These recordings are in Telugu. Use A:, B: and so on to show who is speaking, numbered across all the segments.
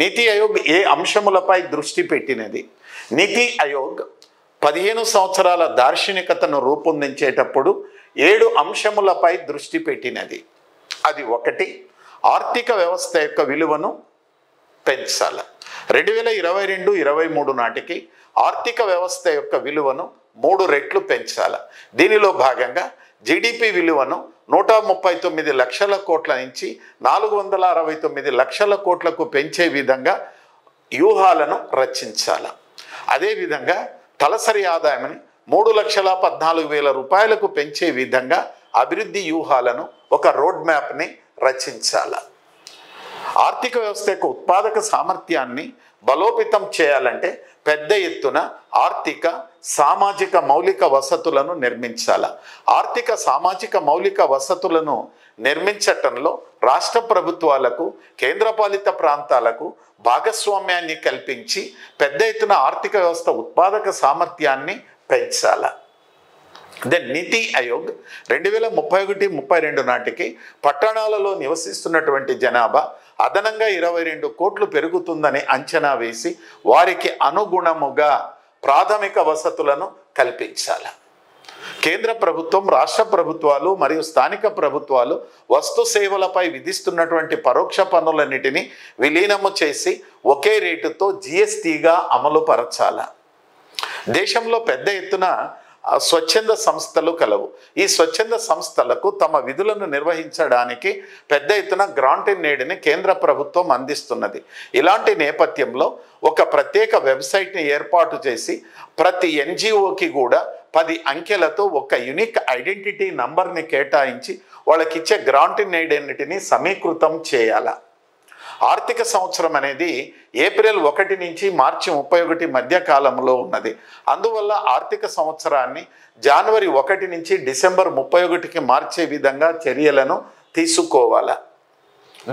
A: నీతి ఆయోగ్ ఏ అంశములపై దృష్టి పెట్టినది? నీతి ఆయోగ్ 15 సంవత్సరాల దార్శనికతను రూపొందించేటప్పుడు 7 అంశములపై దృష్టి పెట్టినది. అది 1, ఆర్థిక వ్యవస్థ యొక్క విలువను పెంచాల. 2022-23 నాటికి ఆర్థిక వ్యవస్థ యొక్క విలువను 3 రెట్లు పెంచాల. దీనిలో భాగంగా జీడిపి విలువను 139 లక్షల కోట్ల నుంచి 469 లక్షల కోట్లకు పెంచే విధంగా వ్యూహాలను రచించాల. అదేవిధంగా తలసరి ఆదాయాన్ని 3,14,000 రూపాయలకు పెంచే విధంగా అభివృద్ధి వ్యూహాలను, ఒక రోడ్ మ్యాప్ని రచించాల. ఆర్థిక వ్యవస్థ యొక్క ఉత్పాదక సామర్థ్యాన్ని బలోపేతం చేయాలంటే పెద్ద ఎత్తున ఆర్థిక సామాజిక మౌలిక వసతులను నిర్మించాల. ఆర్థిక సామాజిక మౌలిక వసతులను నిర్మించటంలో రాష్ట్ర ప్రభుత్వాలకు, కేంద్రపాలిత ప్రాంతాలకు భాగస్వామ్యాన్ని కల్పించి పెద్ద ఎత్తున ఆర్థిక వ్యవస్థ ఉత్పాదక సామర్థ్యాన్ని పెంచాల. దెన్ నీతి ఆయోగ్ 2031-32 నాటికి పట్టణాలలో నివసిస్తున్నటువంటి జనాభా అదనంగా 22 కోట్లు పెరుగుతుందని అంచనా వేసి వారికి అనుగుణముగా ప్రాథమిక వసతులను కల్పించాలి. కేంద్ర ప్రభుత్వం, రాష్ట్ర ప్రభుత్వాలు మరియు స్థానిక ప్రభుత్వాలు వస్తు సేవలపై విధిస్తున్నటువంటి పరోక్ష పన్నులన్నిటినీ విలీనము చేసి ఒకే రేటుతో జిఎస్టీగా అమలు పరచాల. దేశంలో పెద్ద ఎత్తున స్వచ్ఛంద సంస్థలు కలవు. ఈ స్వచ్ఛంద సంస్థలకు తమ విధులను నిర్వహించడానికి పెద్ద ఎత్తున గ్రాంట్ ఇన్ ఎయిడ్ని కేంద్ర ప్రభుత్వం అందిస్తున్నది. ఇలాంటి నేపథ్యంలో ఒక ప్రత్యేక వెబ్సైట్ని ఏర్పాటు చేసి ప్రతి ఎన్జిఓకి కూడా 10 అంకెలతో ఒక యూనిక్ ఐడెంటిటీ నంబర్ని కేటాయించి వాళ్ళకి ఇచ్చే గ్రాంట్ ఇన్ ఎయిడ్ అన్నిటినీ సమీకృతం చేయాల. ఆర్థిక సంవత్సరం అనేది ఏప్రిల్ 1 నుంచి మార్చి 31 మధ్య కాలంలో ఉన్నది. అందువల్ల ఆర్థిక సంవత్సరాన్ని జనవరి 1 నుంచి డిసెంబర్ 31కి మార్చే విధంగా చర్యలను తీసుకోవాలా.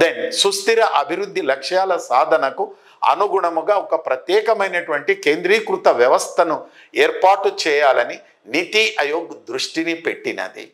A: దెన్ సుస్థిర అభివృద్ధి లక్ష్యాల సాధనకు అనుగుణముగా ఒక ప్రత్యేకమైనటువంటి కేంద్రీకృత వ్యవస్థను ఏర్పాటు చేయాలని నీతి ఆయోగ్ దృష్టిని పెట్టినది.